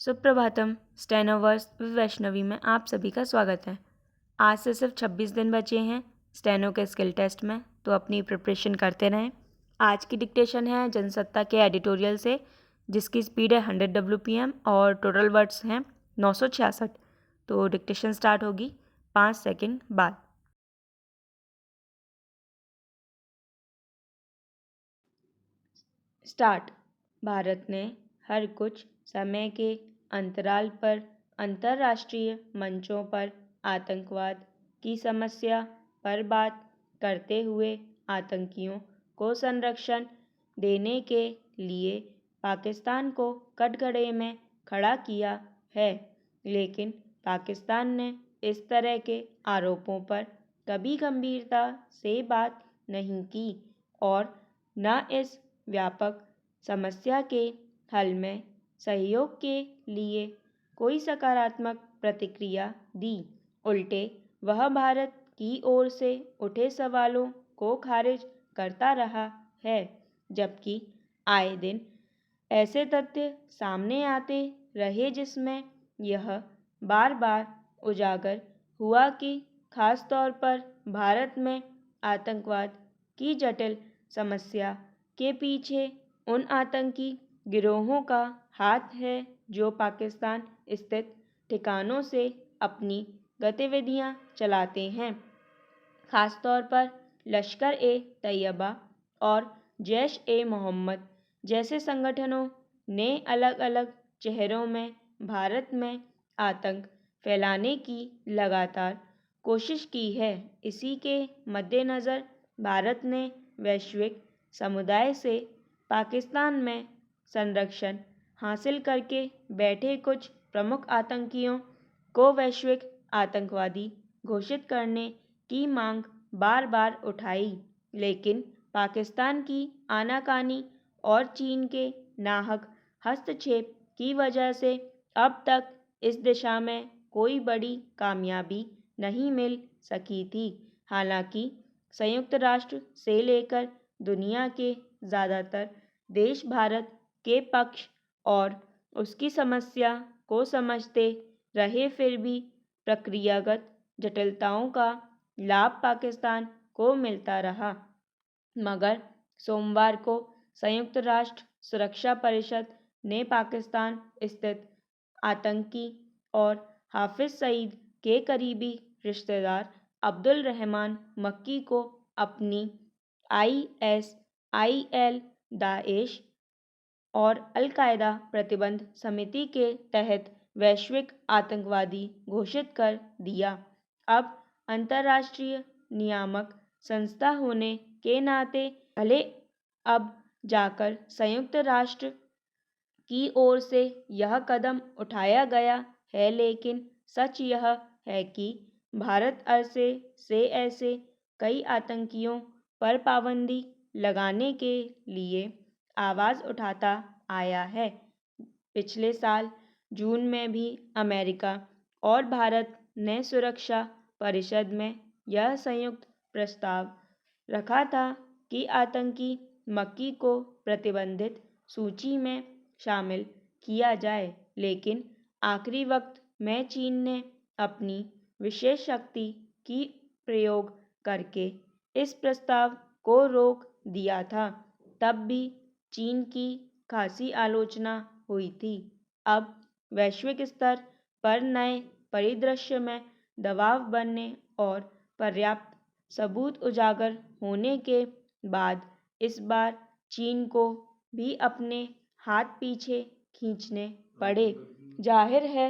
सुप्रभातम। स्टेनोवर्स वैष्णवी में आप सभी का स्वागत है। आज से सिर्फ 26 दिन बचे हैं स्टेनो के स्किल टेस्ट में, तो अपनी प्रिपरेशन करते रहें। आज की डिक्टेशन है जनसत्ता के एडिटोरियल से, जिसकी स्पीड है 100 WPM और टोटल वर्ड्स हैं 966। तो डिक्टेशन स्टार्ट होगी 5 सेकंड बाद। स्टार्ट। भारत ने हर कुछ समय के अंतराल पर अंतर्राष्ट्रीय मंचों पर आतंकवाद की समस्या पर बात करते हुए आतंकियों को संरक्षण देने के लिए पाकिस्तान को कटघरे में खड़ा किया है, लेकिन पाकिस्तान ने इस तरह के आरोपों पर कभी गंभीरता से बात नहीं की और न इस व्यापक समस्या के हल में सहयोग के लिए कोई सकारात्मक प्रतिक्रिया दी। उल्टे वह भारत की ओर से उठे सवालों को खारिज करता रहा है, जबकि आए दिन ऐसे तथ्य सामने आते रहे जिसमें यह बार बार उजागर हुआ कि खास तौर पर भारत में आतंकवाद की जटिल समस्या के पीछे उन आतंकी गिरोहों का हाथ है जो पाकिस्तान स्थित ठिकानों से अपनी गतिविधियां चलाते हैं। खास तौर पर लश्कर ए तैयबा और जैश ए मोहम्मद जैसे संगठनों ने अलग अलग शहरों में भारत में आतंक फैलाने की लगातार कोशिश की है। इसी के मद्देनज़र भारत ने वैश्विक समुदाय से पाकिस्तान में संरक्षण हासिल करके बैठे कुछ प्रमुख आतंकियों को वैश्विक आतंकवादी घोषित करने की मांग बार बार उठाई, लेकिन पाकिस्तान की आनाकानी और चीन के नाहक हस्तक्षेप की वजह से अब तक इस दिशा में कोई बड़ी कामयाबी नहीं मिल सकी थी। हालांकि संयुक्त राष्ट्र से लेकर दुनिया के ज़्यादातर देश भारत के पक्ष और उसकी समस्या को समझते रहे, फिर भी प्रक्रियागत जटिलताओं का लाभ पाकिस्तान को मिलता रहा। मगर सोमवार को संयुक्त राष्ट्र सुरक्षा परिषद ने पाकिस्तान स्थित आतंकी और हाफिज सईद के करीबी रिश्तेदार अब्दुल रहमान मक्की को अपनी ISIL, दाएश और अल-कायदा प्रतिबंध समिति के तहत वैश्विक आतंकवादी घोषित कर दिया। अब अंतर्राष्ट्रीय नियामक संस्था होने के नाते भले अब जाकर संयुक्त राष्ट्र की ओर से यह कदम उठाया गया है, लेकिन सच यह है कि भारत अरसे से ऐसे कई आतंकियों पर पाबंदी लगाने के लिए आवाज़ उठाता आया है। पिछले साल जून में भी अमेरिका और भारत ने सुरक्षा परिषद में यह संयुक्त प्रस्ताव रखा था कि आतंकी मक्की को प्रतिबंधित सूची में शामिल किया जाए, लेकिन आखिरी वक्त में चीन ने अपनी विशेष शक्ति की प्रयोग करके इस प्रस्ताव को रोक दिया था। तब भी चीन की खासी आलोचना हुई थी। अब वैश्विक स्तर पर नए परिदृश्य में दबाव बनने और पर्याप्त सबूत उजागर होने के बाद इस बार चीन को भी अपने हाथ पीछे खींचने पड़े। जाहिर है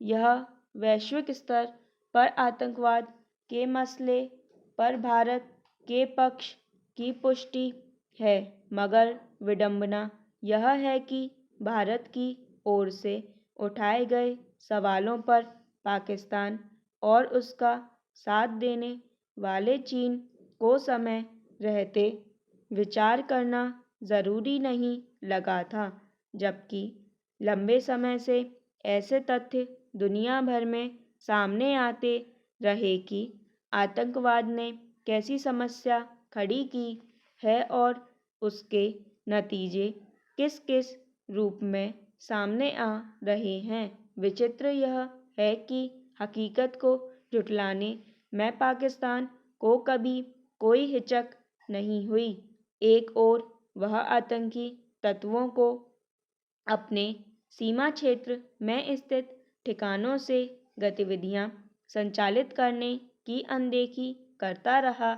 यह वैश्विक स्तर पर आतंकवाद के मसले पर भारत के पक्ष की पुष्टि है, मगर विडंबना यह है कि भारत की ओर से उठाए गए सवालों पर पाकिस्तान और उसका साथ देने वाले चीन को समय रहते विचार करना ज़रूरी नहीं लगा था, जबकि लंबे समय से ऐसे तथ्य दुनिया भर में सामने आते रहे कि आतंकवाद ने कैसी समस्या खड़ी की है और उसके नतीजे किस किस रूप में सामने आ रहे हैं। विचित्र यह है कि हकीकत को झुठलाने में पाकिस्तान को कभी कोई हिचक नहीं हुई। एक ओर वह आतंकी तत्वों को अपने सीमा क्षेत्र में स्थित ठिकानों से गतिविधियां संचालित करने की अनदेखी करता रहा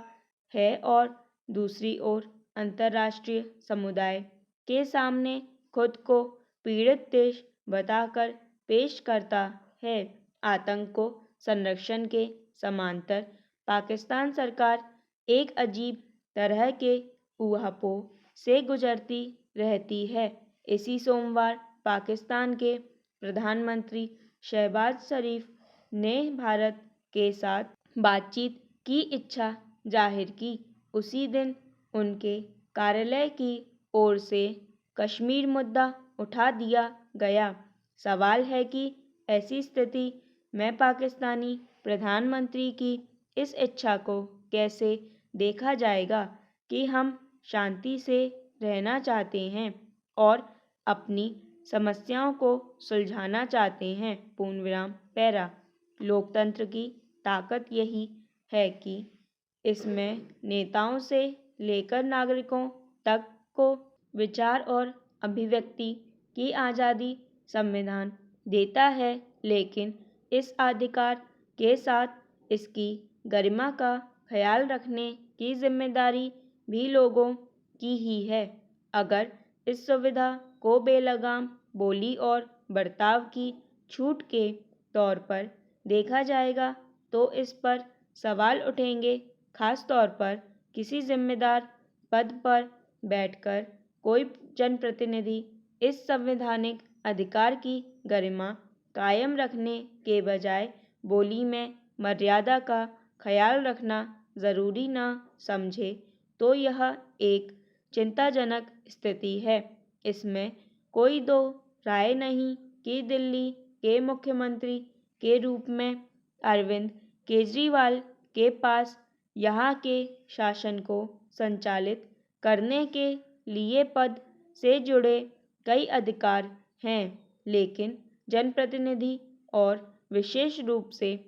है और दूसरी ओर अंतर्राष्ट्रीय समुदाय के सामने खुद को पीड़ित देश बताकर पेश करता है। आतंक को संरक्षण के समांतर पाकिस्तान सरकार एक अजीब तरह के ऊहापोह से गुजरती रहती है। इसी सोमवार पाकिस्तान के प्रधानमंत्री शहबाज शरीफ ने भारत के साथ बातचीत की इच्छा जाहिर की। उसी दिन उनके कार्यालय की ओर से कश्मीर मुद्दा उठा दिया गया। सवाल है कि ऐसी स्थिति में पाकिस्तानी प्रधानमंत्री की इस इच्छा को कैसे देखा जाएगा कि हम शांति से रहना चाहते हैं और अपनी समस्याओं को सुलझाना चाहते हैं। पूर्णविराम पैरा। लोकतंत्र की ताकत यही है कि इसमें नेताओं से लेकर नागरिकों तक को विचार और अभिव्यक्ति की आज़ादी संविधान देता है, लेकिन इस अधिकार के साथ इसकी गरिमा का ख्याल रखने की जिम्मेदारी भी लोगों की ही है। अगर इस सुविधा को बेलगाम बोली और बर्ताव की छूट के तौर पर देखा जाएगा तो इस पर सवाल उठेंगे। खास तौर पर किसी जिम्मेदार पद पर बैठकर कोई जनप्रतिनिधि इस संवैधानिक अधिकार की गरिमा कायम रखने के बजाय बोली में मर्यादा का ख्याल रखना जरूरी न समझे तो यह एक चिंताजनक स्थिति है। इसमें कोई दो राय नहीं कि दिल्ली के मुख्यमंत्री के रूप में अरविंद केजरीवाल के पास यहाँ के शासन को संचालित करने के लिए पद से जुड़े कई अधिकार हैं, लेकिन जनप्रतिनिधि और विशेष रूप से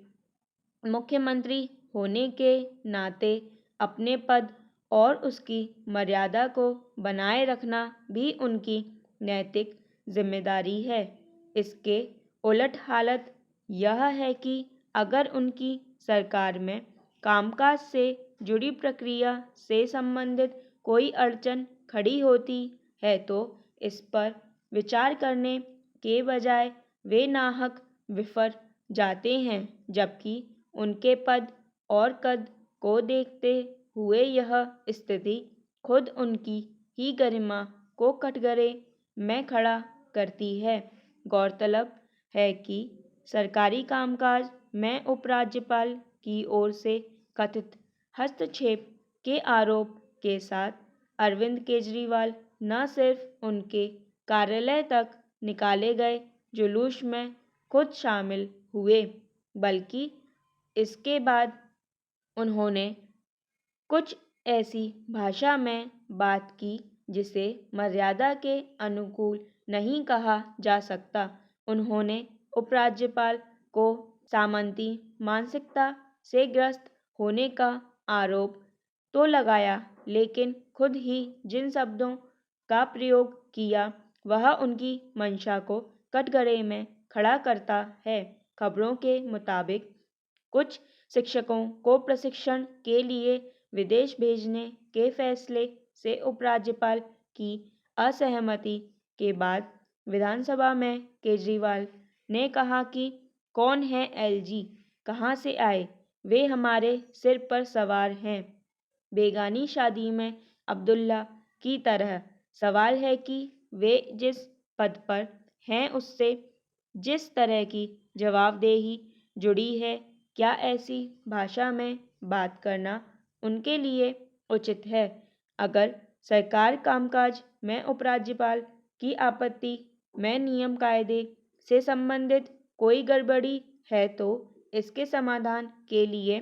मुख्यमंत्री होने के नाते अपने पद और उसकी मर्यादा को बनाए रखना भी उनकी नैतिक जिम्मेदारी है। इसके उलट हालत यह है कि अगर उनकी सरकार में कामकाज से जुड़ी प्रक्रिया से संबंधित कोई अड़चन खड़ी होती है तो इस पर विचार करने के बजाय वे नाहक विफर जाते हैं, जबकि उनके पद और कद को देखते हुए यह स्थिति खुद उनकी ही गरिमा को कटघरे में खड़ा करती है। गौरतलब है कि सरकारी कामकाज में उपराज्यपाल की ओर से कथित हस्तक्षेप के आरोप के साथ अरविंद केजरीवाल न सिर्फ उनके कार्यालय तक निकाले गए जुलूस में खुद शामिल हुए, बल्कि इसके बाद उन्होंने कुछ ऐसी भाषा में बात की जिसे मर्यादा के अनुकूल नहीं कहा जा सकता। उन्होंने उपराज्यपाल को सामंती मानसिकता से ग्रस्त होने का आरोप तो लगाया, लेकिन खुद ही जिन शब्दों का प्रयोग किया वह उनकी मंशा को कटघरे में खड़ा करता है। खबरों के मुताबिक कुछ शिक्षकों को प्रशिक्षण के लिए विदेश भेजने के फैसले से उपराज्यपाल की असहमति के बाद विधानसभा में केजरीवाल ने कहा कि कौन है एलजी, कहाँ से आए, वे हमारे सिर पर सवार हैं। बेगानी शादी में अब्दुल्ला की तरह सवाल है कि वे जिस पद पर हैं उससे जिस तरह की जवाबदेही जुड़ी है, क्या ऐसी भाषा में बात करना उनके लिए उचित है। अगर सरकार कामकाज में उपराज्यपाल की आपत्ति में नियम कायदे से संबंधित कोई गड़बड़ी है तो इसके समाधान के लिए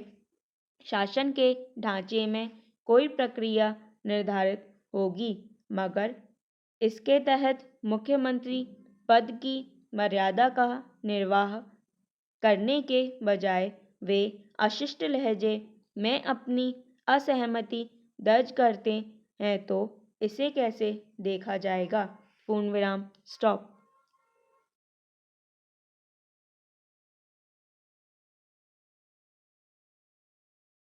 शासन के ढांचे में कोई प्रक्रिया निर्धारित होगी, मगर इसके तहत मुख्यमंत्री पद की मर्यादा का निर्वाह करने के बजाय वे अशिष्ट लहजे में अपनी असहमति दर्ज करते हैं तो इसे कैसे देखा जाएगा? पूर्ण विराम। स्टॉप।